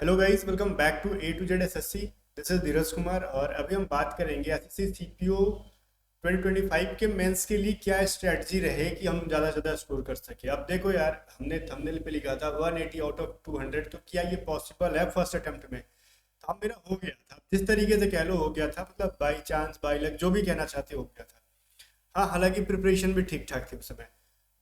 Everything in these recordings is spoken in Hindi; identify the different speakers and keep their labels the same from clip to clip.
Speaker 1: Hello guys, welcome back to A to Z SSC. This is Dheeraj Kumar और अभी हम बात करेंगे एसएससी सीपीओ 2025 के मेंस के लिए क्या स्ट्रेटजी रहे कि हम ज़्यादा से ज़्यादा स्कोर कर सके। अब देखो यार, हमने थंबनेल पे लिखा था 180 आउट ऑफ 200, तो क्या ये पॉसिबल है फर्स्ट अटेम्प्ट में? तो हाँ, मेरा हो गया था, जिस तरीके से कह लो हो गया था, मतलब बाई चांस बाई लक जो भी कहना चाहते हो गया था। हाँ, हालांकि प्रिपरेशन भी ठीक ठाक थी उस समय।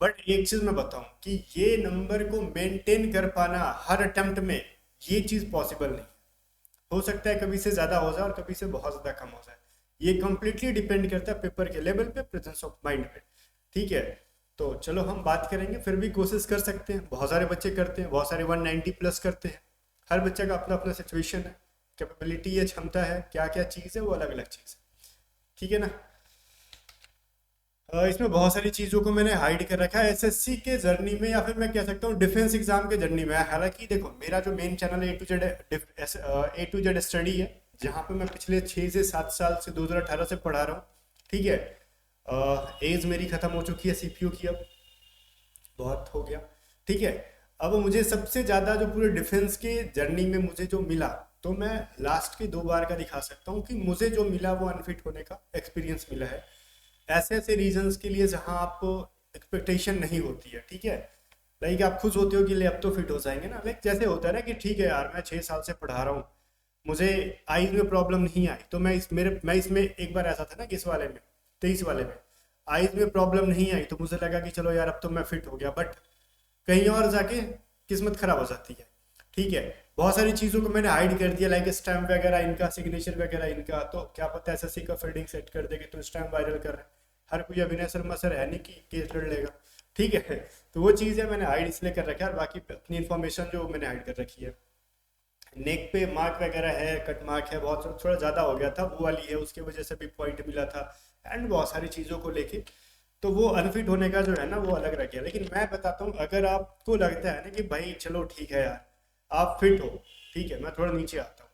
Speaker 1: बट एक चीज मैं बताऊं कि ये नंबर को मेंटेन कर पाना हर अटेम्प्ट में, ये चीज पॉसिबल नहीं। हो सकता है कभी से ज्यादा हो जाए और कभी से बहुत ज्यादा कम हो जाए। ये कंप्लीटली डिपेंड करता है पेपर के लेवल पे, प्रेजेंस ऑफ माइंड पे। ठीक है, तो चलो हम बात करेंगे। फिर भी कोशिश कर सकते हैं, बहुत सारे बच्चे करते हैं, बहुत सारे 190 प्लस करते हैं। हर बच्चे का अपना अपना सिचुएशन है, कैपेबिलिटी है, क्षमता है, क्या क्या चीज़ है वो अलग अलग चीज़ है। ठीक है ना। इसमें बहुत सारी चीज़ों को मैंने हाइड कर रखा है एसएससी के जर्नी में, या फिर मैं कह सकता हूँ डिफेंस एग्जाम के जर्नी में। हालांकि देखो, मेरा जो मेन चैनल है ए टू जेड स्टडी है, जहाँ पे मैं पिछले 6 से 7 साल से 2018 से पढ़ा रहा हूँ। ठीक है। एज मेरी खत्म हो चुकी है सीपीयू की अब, बहुत हो गया। ठीक है। अब मुझे सबसे ज़्यादा जो पूरे डिफेंस के जर्नी में मुझे जो मिला, तो मैं लास्ट के 2 बार का दिखा सकता हूँ कि मुझे जो मिला वो अनफिट होने का एक्सपीरियंस मिला है। ऐसे ऐसे रीजंस के लिए जहाँ आपको एक्सपेक्टेशन नहीं होती है। ठीक है। लाइक आप खुश होते हो कि ले अब तो फिट हो जाएंगे ना, लाइक जैसे होता है ना कि ठीक है यार, मैं 6 साल से पढ़ा रहा हूँ, मुझे आईज में प्रॉब्लम नहीं आई, तो मैं इसमें एक बार ऐसा था ना कि इस वाले में, 23 वाले में आईज में प्रॉब्लम नहीं आई, तो मुझे लगा कि चलो यार अब तो मैं फिट हो गया। बट कहीं और जाके किस्मत खराब हो जाती है। ठीक है। बहुत सारी चीज़ों को मैंने हाइड कर दिया, लाइक स्टैम्प वगैरह इनका, सिग्नेचर वगैरह इनका, तो क्या पता एसएससी का फील्डिंग सेट कर देंगे तो स्टैम्प वायरल कर रहे हैं। हर कोई अभिनय शर्मा सर है नहीं कि केस लड़ लेगा। ठीक है। तो वो चीज़ है, मैंने हाइड इसलिए कर रखा है, और बाकी अपनी इन्फॉर्मेशन जो मैंने हाइड कर रखी है। नेक पे मार्क वगैरह है, कट मार्क है, बहुत थोड़ा ज़्यादा हो गया था, वो वाली है, उसकी वजह से भी पॉइंट मिला था। एंड बहुत सारी चीज़ों को लेके, तो वो अनफिट होने का जो है ना वो अलग रख गया। लेकिन मैं बताता हूँ, अगर आपको लगता है ना कि भाई चलो ठीक है यार, आप फिट हो। ठीक है, मैं थोड़ा नीचे आता हूँ।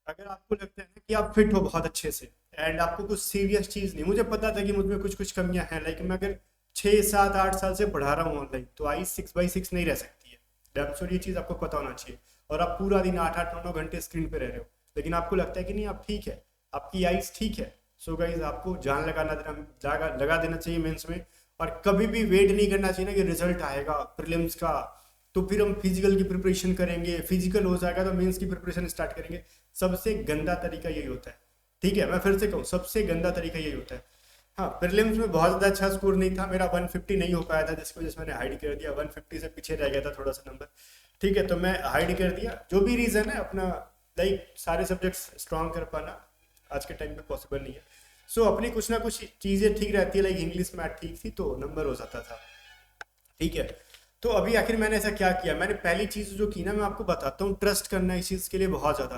Speaker 1: अगर आपको लगता है ना कि आप फिट हो बहुत अच्छे से, एंड आपको कुछ सीरियस चीज़ नहीं, मुझे पता था कि मुझ में कुछ कुछ कमियां हैं, लेकिन मैं अगर 6 7 8 साल से पढ़ा रहा हूँ ऑनलाइन, तो आई 6/6 नहीं रह सकती है। डैम श्योर, ये चीज़ आपको पता होना चाहिए। और आप पूरा दिन 8 8 9 9 घंटे स्क्रीन पे रह रहे हो, लेकिन आपको लगता है कि नहीं आप ठीक है, आपकी आइज ठीक है। सो गाइज, आपको जान लगा देना चाहिए मेंस में। और कभी भी वेट नहीं करना चाहिए ना कि रिजल्ट आएगा प्रीलिम्स का, तो फिर हम फिजिकल की प्रिपरेशन करेंगे, फिजिकल हो जाएगा तो मेंस की प्रिपरेशन स्टार्ट करेंगे। सबसे गंदा तरीका यही होता है। ठीक है, मैं फिर से कहूँ, सबसे गंदा तरीका यही होता है। हाँ, प्रीलिम्स में बहुत ज़्यादा अच्छा स्कोर नहीं था मेरा, 150 नहीं हो पाया था, जिसकी वजह से मैंने हाइड कर दिया। 150 से पीछे रह गया था थोड़ा सा नंबर। ठीक है, तो मैं हाइड कर दिया, जो भी रीज़न है अपना। लाइक सारे सब्जेक्ट्स स्ट्रॉन्ग कर पाना आज के टाइम पे पॉसिबल नहीं है। सो अपनी कुछ ना कुछ चीज़ें ठीक रहती है, लाइक इंग्लिश मैथ ठीक थी तो नंबर हो जाता था। ठीक है। तो अभी आखिर मैंने ऐसा क्या किया, मैंने पहली चीज़ जो की ना, मैं आपको बताता हूँ, ट्रस्ट करना इस चीज़ के लिए बहुत ज़्यादा।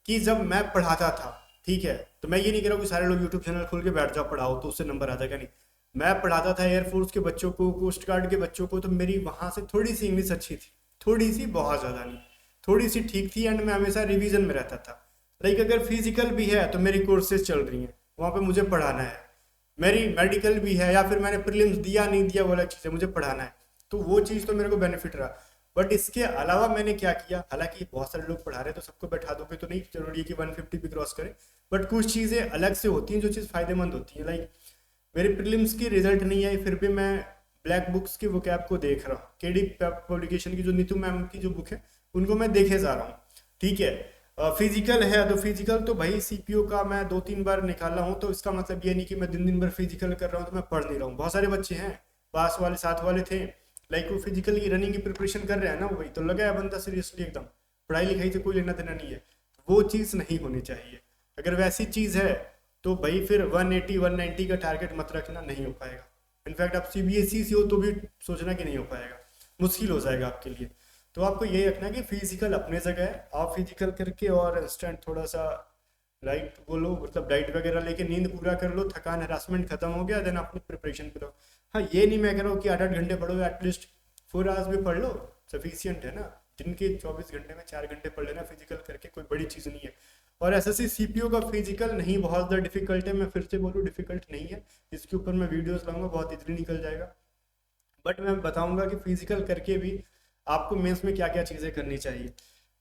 Speaker 1: कि जब मैं पढ़ाता था, ठीक है, तो मैं ये नहीं कह रहा हूँ कि सारे लोग यूट्यूब चैनल खोल के बैठ जाओ पढ़ाओ तो उससे नंबर आ जाएगा, नहीं। मैं पढ़ाता था एयरफोर्स के बच्चों को, कोस्ट गार्ड के बच्चों को, तो मेरी वहाँ से थोड़ी सी इंग्लिश अच्छी थी। थोड़ी सी, बहुत ज़्यादा नहीं, थोड़ी सी ठीक थी। एंड मैं हमेशा रिवीजन में रहता था। लाइक अगर फिजिकल भी है तो मेरी कोर्सेज चल रही हैं, वहाँ पे मुझे पढ़ाना है। मेरी मेडिकल भी है, या फिर मैंने प्रीलिम्स दिया नहीं दिया वो अलग चीज़ है, मुझे पढ़ाना है। तो वो चीज़ तो मेरे को बेनिफिट रहा। बट इसके अलावा मैंने क्या किया, हालांकि बहुत सारे लोग पढ़ा रहे हैं तो सबको बैठा दोगे तो नहीं जरूरी है कि 150 भी क्रॉस करें। बट कुछ चीज़ें अलग से होती हैं जो चीज़ फायदेमंद होती है। लाइक मेरे प्रीलिम्स की रिजल्ट नहीं आई, फिर भी मैं ब्लैक बुक्स की वोकैब को देख रहा हूँ, केडी पब्लिकेशन की जो नीतू मैम की जो बुक है, उनको मैं देखे जा रहा हूँ। ठीक है। फिजिकल है तो फिजिकल तो भाई सीपीओ का मैं 2 3 बार निकाला हूँ, तो इसका मतलब ये नहीं कि मैं दिन दिन भर फिजिकल कर रहा हूँ तो मैं पढ़ नहीं रहा हूँ। बहुत सारे बच्चे हैं, पास वाले साथ वाले थे, लाइक वो फिजिकल की रनिंग की प्रिपरेशन कर रहे हैं ना, वही तो लगा है बंदा सीरियसली एकदम, पढ़ाई लिखाई से कोई लेना देना नहीं है। वो चीज़ नहीं होनी चाहिए। अगर वैसी चीज़ है तो भाई फिर 180 190 का टारगेट मत रखना, नहीं हो पाएगा। इनफैक्ट आप सीबीएसई से हो तो भी सोचना कि नहीं हो पाएगा, मुश्किल हो जाएगा आपके लिए। तो आपको ये रखना कि फिजिकल अपने जगह है, आप फिजिकल करके और इंस्टेंट थोड़ा सा लाइट बोलो, मतलब डाइट वगैरह लेके नींद पूरा कर लो, थकान हरासमेंट खत्म हो गया, देन अपनी प्रिपरेशन पे लो। हाँ, ये नहीं मैं कह रहा हूँ कि 8 8 घंटे पढ़ो, एटलीस्ट 4 आवर्स भी पढ़ लो, सफिशियंट है ना। दिन के 24 घंटे में 4 घंटे पढ़ लेना फिजिकल करके, कोई बड़ी चीज़ नहीं है। और एसएससी सीपीओ का फिजिकल नहीं बहुत ज़्यादा डिफिकल्ट है, मैं फिर से बोलूँ डिफिकल्ट नहीं है। इसके ऊपर मैं वीडियोस लाऊंगा, बहुत इजीली निकल जाएगा। बट मैं बताऊंगा कि फिजिकल करके भी आपको मेंस में क्या क्या चीजें करनी चाहिए।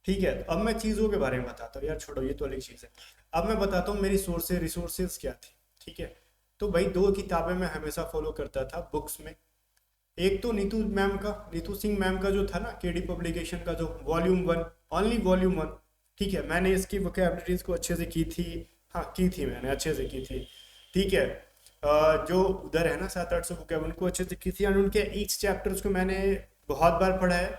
Speaker 1: ठीक है, अब मैं चीजों के बारे में बताता हूँ यार, छोड़ो ये तो अलग चीज है। अब मैं बताता हूँ मेरी रिसोर्सेज क्या थी। ठीक है, तो भाई दो किताबें मैं हमेशा फॉलो करता था बुक्स में। एक तो नीतू सिंह मैम का जो था ना केडी पब्लिकेशन का जो वॉल्यूम 1, ओनली वॉल्यूम 1। ठीक है, मैंने इसकी वोकेबलरीज को अच्छे से की थी। हाँ की थी, मैंने अच्छे से की थी। ठीक है, जो उधर है ना 700-800 वोकेब उनको अच्छे से की थी, और उनके ईच चैप्टर्स को मैंने बहुत बार पढ़ा है।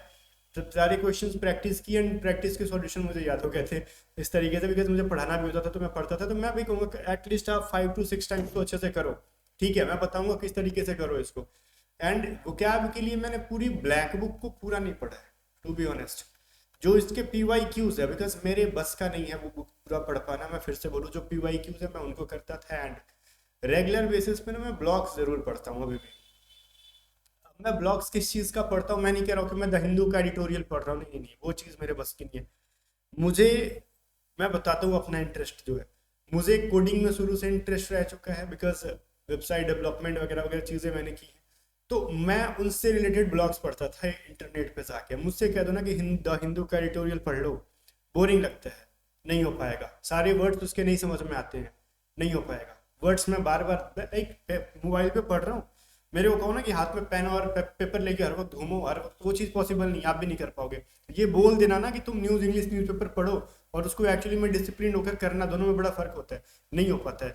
Speaker 1: तो सारे क्वेश्चंस प्रैक्टिस की, एंड प्रैक्टिस के सॉल्यूशन मुझे याद हो गए थे इस तरीके से, बिकॉज मुझे पढ़ाना भी होता था तो मैं पढ़ता था। तो मैं भी कहूँगा एटलीस्ट आप 5 to 6 टाइम्स तो अच्छे से करो। ठीक है, मैं बताऊंगा किस तरीके से करो इसको। एंड वोकैब के लिए मैंने पूरी ब्लैक बुक को पूरा नहीं पढ़ा है टू बी ऑनेस्ट। जो इसके PYQs है, बिकॉज मेरे बस का नहीं है वो बुक पूरा पढ़ पाना। मैं फिर से बोलूँ, जो PYQs है मैं उनको करता था। एंड रेगुलर बेसिस पे ना मैं ब्लॉग्स जरूर पढ़ता हूँ अभी भी। अब मैं ब्लॉग्स किस चीज़ का पढ़ता हूँ, मैं नहीं कह रहा हूँ कि मैं द हिंदू का एडिटोरियल पढ़ रहा हूँ, नहीं नहीं, वो चीज़ मेरे बस की नहीं है। मुझे, मैं बताता हूँ अपना इंटरेस्ट जो है। मुझे कोडिंग में शुरू से इंटरेस्ट रह चुका है, बिकॉज वेबसाइट डेवलपमेंट वगैरह वगैरह चीज़ें मैंने की हैं। तो मैं उनसे रिलेटेड ब्लॉग्स पढ़ता था इंटरनेट पे जाके। मुझसे कह दो ना कि द हिंदू का एडिटोरियल पढ़ लो, बोरिंग लगता है, नहीं हो पाएगा। सारे वर्ड्स उसके नहीं समझ में आते हैं, नहीं हो पाएगा। वर्ड्स में बार बार एक मोबाइल पे पढ़ रहा हूँ, मेरे को कहो ना कि हाथ में पेन और पेपर लेके हर वक्त घूमो हर वक्त, वो चीज़ पॉसिबल नहीं, आप भी नहीं कर पाओगे। ये बोल देना ना कि तुम इंग्लिश न्यूज़पेपर पढ़ो और उसको एक्चुअली में डिसिप्लिन होकर करना, दोनों में बड़ा फर्क होता है, नहीं हो पाता है।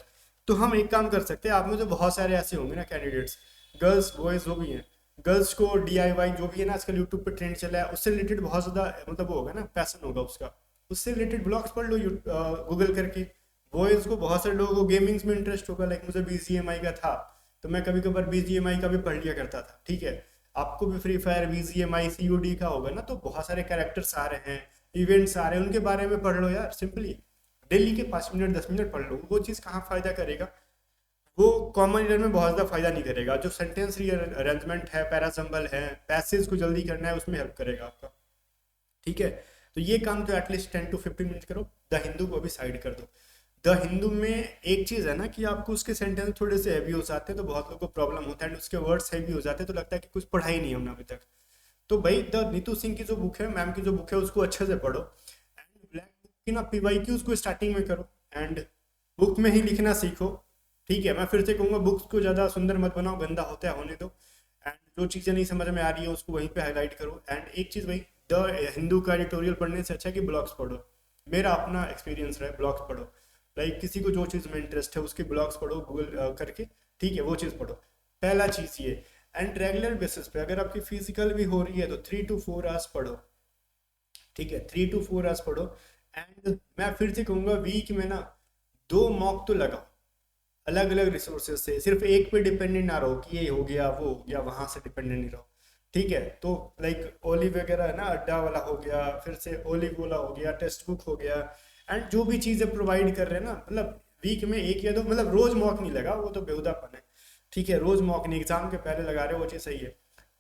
Speaker 1: तो हम एक काम कर सकते हैं, आप में तो बहुत सारे ऐसे होंगे ना कैंडिडेट्स, गर्ल्स बॉयज जो भी हैं। गर्ल्स को DIY जो भी है ना आजकल यूट्यूब पे ट्रेंड चला है, उससे रिलेटेड बहुत ज़्यादा मतलब वो होगा ना, पैसन होगा उसका, उससे रिलेटेड ब्लॉग्स पढ़ लो गूगल करके। बॉयज़ को, बहुत सारे लोगों को गेमिंग्स में इंटरेस्ट होगा, लाइक मुझे BGMI का था, तो मैं कभी कभार BGMI का भी पढ़ लिया करता था। ठीक है, आपको भी फ्री फायर BGMI COD का होगा ना, तो बहुत सारे कैरेक्टर्स आ रहे हैं, इवेंट्स आ रहे हैं, उनके बारे में पढ़ लो यार सिंपली। डेली के 5 मिनट 10 मिनट पढ़ लो, वो चीज़ कहाँ फ़ायदा करेगा, वो कॉमन ईयर में बहुत ज़्यादा फायदा नहीं करेगा। जो सेंटेंस अरेंजमेंट है, पैरासम्बल है, पैसेज को जल्दी करना है, उसमें हेल्प करेगा आपका। ठीक है, तो ये काम तो एटलीस्ट 10 to 15 मिनट करो। द हिंदू को भी साइड कर दो। द हिंदू में एक चीज़ है ना कि आपको उसके सेंटेंस थोड़े से हैवी हो जाते हैं, तो बहुत लोगों को प्रॉब्लम होता है, एंड उसके वर्ड्स हैवी हो जाते हैं, तो लगता है कि कुछ पढ़ा ही नहीं हमने अभी तक। तो भाई द नीतू सिंह की जो बुक है, मैम की जो बुक है, उसको अच्छे से पढ़ो। एंड ब्लैक बुक की ना PYQ उसको स्टार्टिंग में करो, एंड बुक में ही लिखना सीखो। ठीक है, मैं फिर से कहूँगा बुक्स को ज़्यादा सुंदर मत बनाओ, गंदा होता है होने दो। एंड जो चीज़ें नहीं समझ में आ रही है उसको वहीं पे हाईलाइट करो। एंड एक चीज़ भाई, द हिंदू का एडिटोरियल पढ़ने से अच्छा है कि ब्लॉग्स पढ़ो। मेरा अपना एक्सपीरियंस रहा है, ब्लॉग्स पढ़ो। लाइक किसी को जो चीज़ में इंटरेस्ट है उसके ब्लॉग्स पढ़ो गूगल करके। ठीक है, वो चीज़ पढ़ो, पहला चीज़ ये। एंड रेगुलर बेसिस पे अगर आपकी फिजिकल भी हो रही है तो 3 to 4 आवर्स पढ़ो। ठीक है, 3 to 4 आवर्स पढ़ो। एंड मैं फिर से कहूँगा वीक में ना 2 मॉक तो लगाओ, अलग अलग रिसोर्सेज से, सिर्फ एक पे डिपेंडेंट ना रहो कि ये हो गया वो हो गया, वहां से डिपेंडेंट नहीं रहो। ठीक है, तो लाइक ओलिव वगैरह है ना, अड्डा वाला हो गया, फिर से ओलिव वाला हो गया, टेक्स्ट बुक हो गया, एंड जो भी चीज़ें प्रोवाइड कर रहे हैं ना, मतलब वीक में एक या दो, मतलब रोज मॉक नहीं लगा, वो तो बेहुदापन है। ठीक है, रोज मॉक नहीं, एग्जाम के पहले लगा रहे हो वो चीज़ सही है।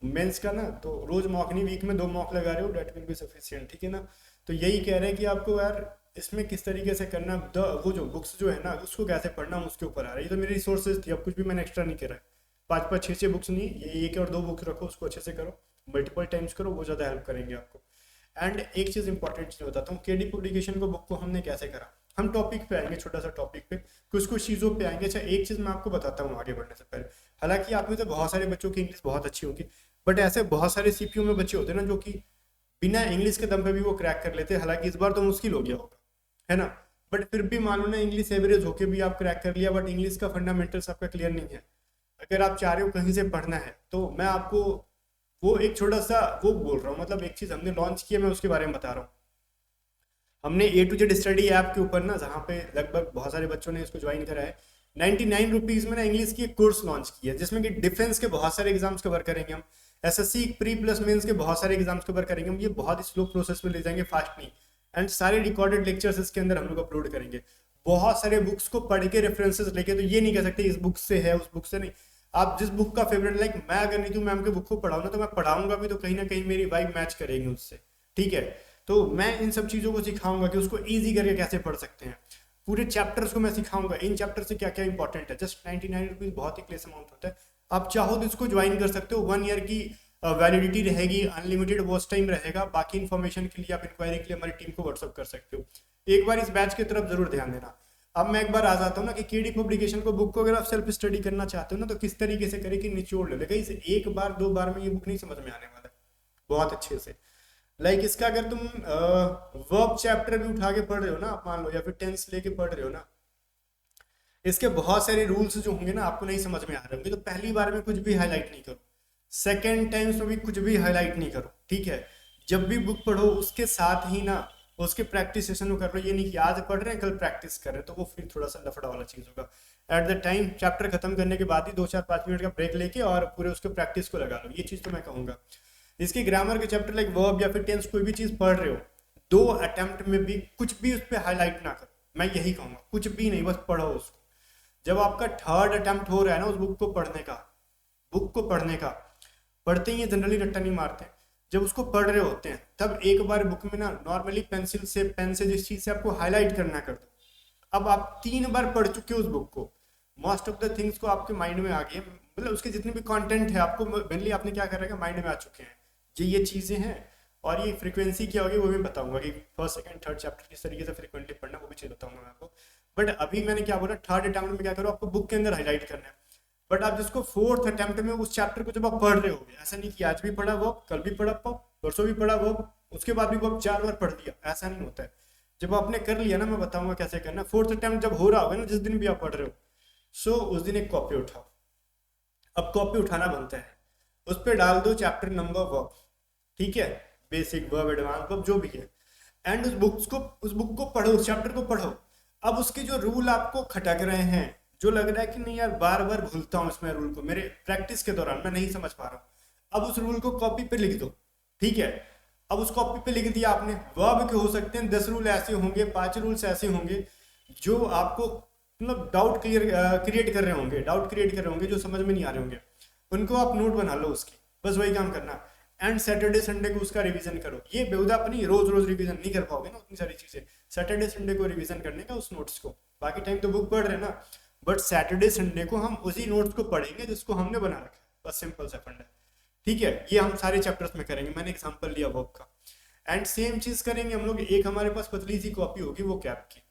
Speaker 1: मेंस का ना तो रोज मॉक नहीं, वीक में 2 मॉक लगा रहे हो, डेट विल बी सफिशिएंट। ठीक है ना, तो यही कह रहे हैं कि आपको यार इसमें किस तरीके से करना, वो जो बुक्स जो है ना उसको कैसे पढ़ना, उसके ऊपर आ रहा है। ये तो मेरी रिसोर्सेज थी, अब कुछ भी मैंने एक्स्ट्रा नहीं करा है। 5 5 6 6 बुक्स नहीं, ये 1 और 2 बुक्स रखो, उसको अच्छे से करो, मल्टीपल टाइम्स करो, वो ज़्यादा हेल्प करेंगे आपको। एंड एक चीज़ इंपॉर्टेंट चीज़ बताता हूँ, केडी पब्लिकेशन को बुक को हमने कैसे करा। हम टॉपिक पे आएंगे, छोटा सा टॉपिक पे, कुछ कुछ चीज़ों पे आएंगे। अच्छा, एक चीज़ मैं आपको बताता हूँ आगे बढ़ने से पहले। हालांकि आप में तो बहुत सारे बच्चों की इंग्लिश बहुत अच्छी होगी, बट ऐसे बहुत सारे CPU में बच्चे होते हैं ना जो कि बिना इंग्लिश के दम पे भी वो क्रैक कर लेते हैं। हालांकि इस बार तो मुश्किल हो गया होगा, है ना, बट फिर भी मान लो ना इंग्लिश एवरेज होके भी आप क्रैक कर लिया, बट इंग्लिश का फंडामेंटल्स आपका क्लियर नहीं है। अगर आप चाह रहे हो कहीं से पढ़ना है, तो मैं आपको वो एक छोटा सा वो बोल रहा हूँ, मतलब एक चीज़ हमने लॉन्च किया, मैं उसके बारे में बता रहा हूँ। हमने A to Z study app के ऊपर ना, जहाँ पे लगभग बहुत सारे बच्चों ने इसको ज्वाइन करा है, 99 रुपीज़ में ना इंग्लिश की एक कोर्स लॉन्च किया है, जिसमें कि डिफेंस के बहुत सारे एग्जाम्स कवर करेंगे हम, SSC प्री प्लस मेंस के बहुत सारे एग्जाम्स कवर करेंगे हम। ये बहुत ही स्लो प्रोसेस में ले जाएंगे, फास्ट नहीं। एंड सारे रिकॉर्डेड लेक्चर्स इसके अंदर हम लोग अपलोड करेंगे, बहुत सारे बुक्स को पढ़ के रेफरेंसेस लेके। तो ये नहीं कह सकते इस बुक से है उस बुक से नहीं, आप जिस बुक का फेवरेट, लाइक मैं अगर नीतू मैम के बुक को पढ़ाऊँ ना, तो मैं पढ़ाऊंगा भी तो कहीं ना कहीं मेरी वाइब मैच करेगी उससे। ठीक है, तो मैं इन सब चीज़ों को सिखाऊंगा कि उसको ईजी करके कैसे पढ़ सकते हैं। पूरे चैप्टर्स को मैं सिखाऊंगा, इन चैप्टर से क्या क्या इंपॉर्टेंट है। जस्ट 99 रुपीज़ बहुत ही क्लेस अमाउंट होता है। आप चाहो तो इसको ज्वाइन कर सकते हो, 1 ईयर की वैलिडिटी रहेगी, अनलिमिटेड वॉच टाइम रहेगा। बाकी इन्फॉर्मेशन के लिए आप इंक्वायरी के लिए हमारी टीम को व्हाट्सअप कर सकते हो। एक बार इस बैच की तरफ जरूर ध्यान देना। अब मैं एक बार आ जाता हूँ ना कि केडी पब्लिकेशन को बुक को अगर आप सेल्फ स्टडी करना चाहते हो ना, तो किस तरीके से करें कि निचोड़ ले लेगा। इसे एक बार दो बार में ये बुक नहीं समझ में आने वाला बहुत अच्छे से। लाइक इसका अगर तुम वर्ब चैप्टर भी उठा के पढ़ रहे हो ना, आप मान लो, या फिर टेंस लेके पढ़ रहे हो ना, इसके बहुत सारे रूल्स जो होंगे ना आपको नहीं समझ में आ रहे होंगे, तो पहली बार में कुछ भी हाईलाइट नहीं करो, सेकेंड टाइम्स में भी कुछ भी हाईलाइट नहीं करो, ठीक है। जब भी बुक पढ़ो उसके साथ ही ना उसके प्रैक्टिस सेशन में कर लो। ये नहीं कि आज पढ़ रहे हैं कल प्रैक्टिस कर रहे हैं, तो वो फिर थोड़ा सा लफड़ा वाला चीज होगा। एट द टाइम चैप्टर खत्म करने के बाद ही 2-4-5 मिनट का ब्रेक लेके और पूरे उसके प्रैक्टिस को लगा लो, ये चीज तो मैं कहूंगा। इसकी ग्रामर के चैप्टर लाइक वर्ब या फिर टेंस कोई भी चीज पढ़ रहे हो, 2 अटेम्प्ट में भी कुछ भी उस पर हाईलाइट ना करो, मैं यही कहूंगा, कुछ भी नहीं, बस पढ़ो उसको। जब आपका 3rd अटेम्प्ट हो रहा है ना उस बुक को पढ़ने का, पढ़ते ही जनरली रट्टा नहीं मारते, जब उसको पढ़ रहे होते हैं तब एक बार बुक में ना नॉर्मली पेंसिल से पेन से जिस चीज से आपको हाईलाइट करना कर दो। अब आप 3 बार पढ़ चुके हो उस बुक को, मोस्ट ऑफ द थिंग्स को आपके माइंड में आ गए, मतलब उसके जितने भी कंटेंट है आपको मेनली आपने क्या कर रखा है, माइंड में आ चुके हैं, ये चीजें हैं। और ये फ्रीक्वेंसी क्या होगी वो भी बताऊंगा कि 1st, 2nd, 3rd चैप्टर किस तरीके से फ्रीक्वेंटली पढ़ना, वो भी चीज बताऊंगा मैं आपको। बट अभी मैंने क्या बोला, 3rd अटेम्प्ट में क्या करो, आपको बुक के अंदर हाईलाइट करना है। बट आप जिसको 4th अटेम्प्ट में उस चैप्टर को जब आप पढ़ रहे हो, ऐसा नहीं कि आज भी पढ़ा वो, कल भी पढ़ा वो, परसों भी पढ़ा वो, उसके बाद भी वो 4 बार पढ़ लिया, ऐसा नहीं होता है। जब आपने कर लिया ना, मैं बताऊंगा कैसे करना। 4th अटेम्प्ट जब हो रहा होगा ना, जिस दिन भी आप पढ़ रहे हो, सो उस दिन एक कॉपी उठाओ। अब कॉपी उठाना बनता है, उस पर डाल दो चैप्टर नंबर वर्ब, ठीक है, बेसिक वर्ब, एडवांस वर्ब, जो भी है, एंड उस बुक को पढ़ो, उस चैप्टर को पढ़ो। अब उसके जो रूल आपको खटक रहे हैं, जो लग रहा है कि नहीं यार बार बार भूलता हूँ इसमें रूल को, मेरे प्रैक्टिस के दौरान मैं नहीं समझ पा रहा हूँ, अब उस रूल को कॉपी पे लिख दो, ठीक है। अब उस कॉपी पे लिख दिया आपने, वर्ब के हो सकते हैं 10 रूल ऐसे होंगे, 5 रूल्स ऐसे होंगे जो आपको मतलब डाउट क्रिएट कर रहे होंगे, जो समझ में नहीं आ रहे होंगे, उनको आप नोट बना लो उसकी, बस वही काम करना। एंड सैटरडे संडे को उसका रिवीजन करो। ये बेहुदा नहीं, रोज रोज रिवीजन नहीं कर पाओगे ना उतनी सारी चीजें, सैटरडे संडे को रिवीजन करने का उस नोट्स को। बाकी टाइम तो बुक पढ़ रहे ना, बट सैटरडे संडे को हम उसी नोट्स को पढ़ेंगे जिसको हमने बना रखा है, बस सिंपल सा फंडा, ठीक है। ये हम सारे चैप्टर्स में करेंगे, मैंने एग्जांपल लिया वर्ब का। एंड सेम चीज करेंगे हम लोग, एक हमारे पास पतली सी कॉपी होगी वो कैप की,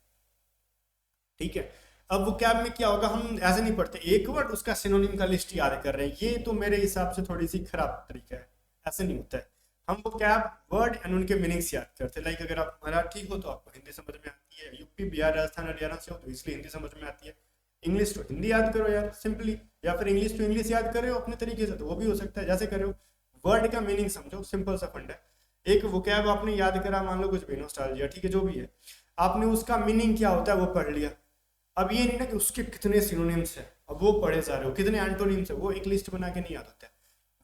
Speaker 1: ठीक है। अब वो कैप में क्या होगा, हम ऐसे नहीं पढ़ते एक वर्ड उसका सिनोनिम का लिस्ट याद कर रहे हैं, ये तो मेरे हिसाब से थोड़ी सी खराब तरीका है, ऐसे नहीं होता है। हम वो कैप वर्ड एंड उनके मीनिंग्स याद करते हैं। लाइक अगर आप मराठी हो तो आपको हिंदी समझ में आती है, यूपी बिहार राजस्थान हरियाणा से हो तो इसलिए हिंदी समझ में आती है, इंग्लिश तो हिंदी याद करो यार सिंपली, या फिर इंग्लिश तो इंग्लिश याद कर रहे हो अपने तरीके से तो वो भी हो सकता है, जैसे कर रहे हो। वर्ड का मीनिंग समझो, सिंपल सा फंड है। एक वोकैब आपने याद करा, मान लो कुछ भी नॉस्टैल्जिया, ठीक है, जो भी है, आपने उसका मीनिंग क्या होता है वो पढ़ लिया। अब ये नहीं ना कि उसके कितने सिनोनिम्स है, अब वो पढ़े जा रहे हो, कितने एंटोनिम्स है, वो एक लिस्ट बना के नहीं याद होता है,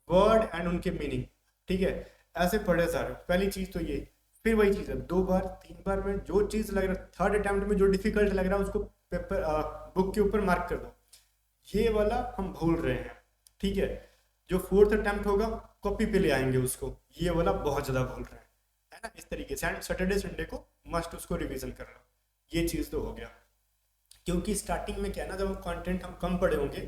Speaker 1: वर्ड एंड उनके मीनिंग, ठीक है, ऐसे पढ़े जा रहे हो। पहली चीज तो ये, फिर वही चीज है 2 बार 3 बार में जो चीज लग रहा है, 3rd अटेम्प्ट में जो डिफिकल्ट लग रहा है उसको पेपर बुक के ऊपर मार्क कर दो, ये वाला हम भूल रहे हैं, ठीक है। जो 4th अटेम्प्ट होगा कॉपी पे ले आएंगे उसको, ये वाला बहुत ज्यादा भूल रहे हैं, है ना, इस तरीके से। एंड सैटरडे संडे को मस्ट उसको रिवीजन कर लो, ये चीज तो हो गया। क्योंकि स्टार्टिंग में क्या है ना, जब हम कंटेंट हम कम पढ़े होंगे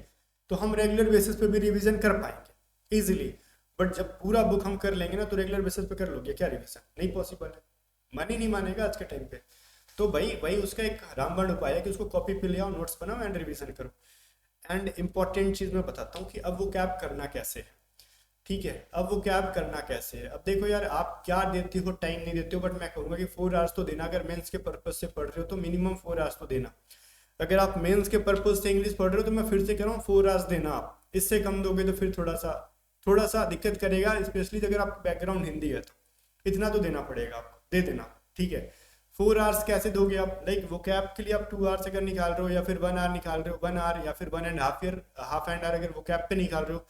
Speaker 1: तो हम रेगुलर बेसिस पे भी रिवीजन कर पाएंगे इजीली, बट जब पूरा बुक हम कर लेंगे ना तो रेगुलर बेसिस पे कर लोगे क्या रिवीजन, नहीं पॉसिबल है, मन ही नहीं मानेगा आज के टाइम पे। तो भाई उसका एक रामबाण उपाय है कि उसको कॉपी पे ले आओ, नोट्स बनाओ एंड रिवीजन करो। एंड इंपॉर्टेंट चीज मैं बताता हूँ कि अब वो कैब करना कैसे है, ठीक है। अब वो कैब करना कैसे है, अब देखो यार आप क्या देते हो, टाइम नहीं देते हो, बट मैं कहूँगा कि 4 आवर्स तो देना। अगर मेंस के पर्पज से पढ़ रहे हो तो मिनिमम 4 आवर्स तो देना। अगर आप मेंस के पर्पज से इंग्लिश पढ़ रहे हो तो मैं फिर से कह रहा हूँ 4 आवर्स देना। आप इससे कम दोगे तो फिर थोड़ा सा दिक्कत करेगा, स्पेशली अगर आपका बैकग्राउंड हिंदी है तो इतना तो देना पड़ेगा आपको, दे देना, ठीक है। 4 आवर्स कैसे दोगे आप, लाइक वो कैब के लिए आप 2 आवर्स अगर निकाल रहे हो या फिर 1 आवर निकाल रहे हो, 1 आवर या फिर 1.5 आवर अगर वो कैब पे निकाल रहे हो,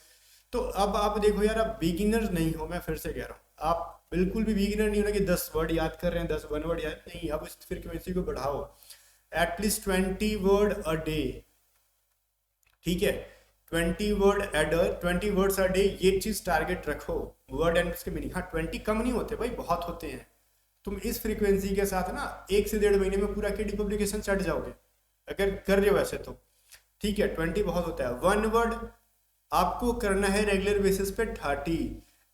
Speaker 1: तो अब आप देखो यार आप बिगिनर नहीं हो, मैं फिर से कह रहा हूँ, आप बिल्कुल भी बिगिनर नहीं हो ना कि 10 वर्ड याद कर रहे हैं, 10 1 वर्ड याद नहीं। अब इस फ्रीक्वेंसी को बढ़ाओ, एटलीस्ट 20 वर्ड अ डे, ठीक है, 20 वर्ड्स अ डे, ये चीज टारगेट रखो। वर्ड एंड उसके मीनिंग, हाँ 20 कम नहीं होते भाई, बहुत होते हैं। तुम इस फ्रीक्वेंसी के साथ ना 1 से 1.5 महीने में पूरा केडी पब्लिकेशन चढ़ जाओगे अगर कर रहे हो वैसे तो, ठीक है। 20 बहुत होता है। 1 वर्ड आपको करना है रेगुलर बेसिस पे 30,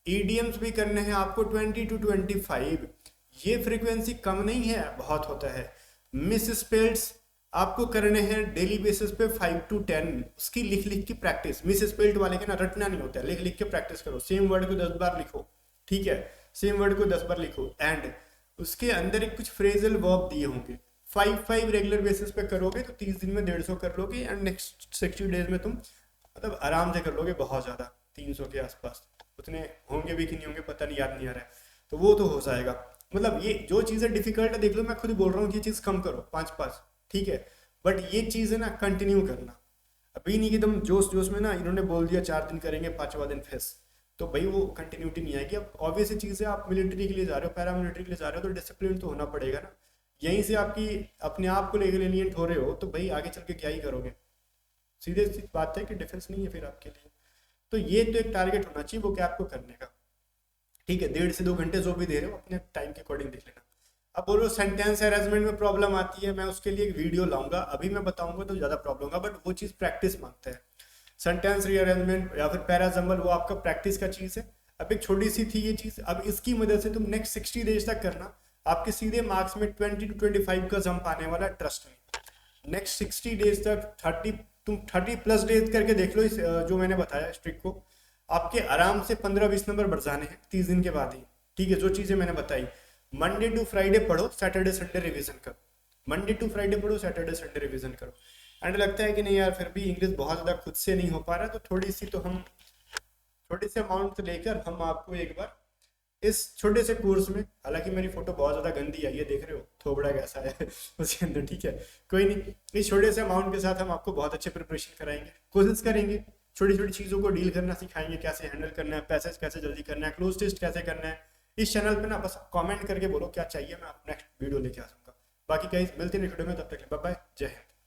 Speaker 1: ईडीएम्स भी करने हैं आपको 20 to 25। ये फ्रीक्वेंसी कम नहीं है, बहुत होता है। मिस स्पेल्स आपको करने हैं डेली बेसिस पे 5 to 10। उसकी लिख लिख की प्रैक्टिस, मिस स्पेल्ड वाले के ना रटना नहीं होता है, लिख लिख के प्रैक्टिस करो। सेम वर्ड को 10 बार लिखो, ठीक है, सेम वर्ड को 10 बार लिखो। एंड उसके अंदर एक कुछ फ्रेजल वर्ब दिए होंगे, 5 रेगुलर बेसिस पे करोगे तो 30 दिन में 150 कर लोगे। एंड नेक्स्ट 60 डेज में तुम मतलब आराम से कर लोगे, बहुत ज़्यादा 300 के आसपास। उतने होंगे भी कि नहीं होंगे पता नहीं, याद नहीं आ रहा है, तो वो तो हो जाएगा। मतलब ये जो चीज़ें डिफिकल्ट है, देख लो मैं खुद बोल रहा हूँ कि ये चीज़ कम करो 5-5, ठीक है, बट ये चीज़ है ना कंटिन्यू करना। अभी नहीं कि तुम जोश जोश में ना इन्होंने बोल दिया 4 दिन करेंगे 5वां दिन फेस, तो भाई वो कंटिन्यूटी नहीं आएगी। अब ऑब्वियस चीज़ है, आप मिलिट्री के लिए जा रहे हो, पैरा मिलिट्री के लिए जा रहे हो, तो डिसिप्लिन तो होना पड़ेगा ना। यहीं से आपकी अपने आप को लेकर लेनियंट हो रहे हो तो भाई आगे चल के क्या ही करोगे। सीधे सी बात है कि डिफेंस नहीं है फिर आपके लिए। तो ये तो एक टारगेट होना चाहिए वो कैप को करने का, ठीक है। 1.5 से 2 घंटे जो भी दे रहे हो अपने टाइम के अकॉर्डिंग देख लेना। अब बोलो सेंटेंस अरेंजमेंट में प्रॉब्लम आती है, मैं उसके लिए एक वीडियो लाऊंगा, अभी मैं बताऊंगा तो ज़्यादा प्रॉब्लम होगा, बट वो चीज़ प्रैक्टिस मांगता है। सेंटेंस रीअरेंजमेंट या फिर पैराजम्बल वो आपका प्रैक्टिस का चीज़ है। अब एक छोटी सी थी ये चीज़, अब इसकी मदद से तुम नेक्स्ट 60 डेज तक करना, आपके सीधे मार्क्स में 20 to 25 का जंप आने वाला, ट्रस्ट में। नेक्स्ट 60 डेज तक 30+ डेज करके देख लो इस जो मैंने बताया इस ट्रिक को, आपके आराम से 15-20 नंबर बढ़ जाने हैं 30 दिन के बाद ही, ठीक है। जो चीज़ें मैंने बताई, मंडे टू फ्राइडे पढ़ो, सैटरडे संडे रिवीजन करो, मंडे टू फ्राइडे पढ़ो, सैटरडे संडे रिवीजन करो। एंड लगता है कि नहीं यार फिर भी इंग्लिश बहुत ज़्यादा खुद से नहीं हो पा रहा, तो थोड़ी सी तो हम छोटे से अमाउंट लेकर हम आपको एक बार इस छोटे से कोर्स में, हालांकि मेरी फोटो बहुत ज़्यादा गंदी आई है, देख रहे हो थोबड़ा कैसा है उसके अंदर, ठीक है, कोई नहीं, इस छोटे से अमाउंट के साथ हम आपको बहुत अच्छे प्रिपरेशन कराएंगे, कोशिश करेंगे, छोटी छोटी चीज़ों को डील करना सिखाएंगे, कैसे हैंडल करना है, पैसेज कैसे जल्दी करना है, क्लोज टेस्ट कैसे करना है। इस चैनल पे ना बस कमेंट करके बोलो क्या चाहिए, मैं नेक्स्ट वीडियो लेके आ जाऊँगा। बाकी कहीं मिलते हैं नेक्स्ट वीडियो में, तब तक बाय बाय, जय हिंद।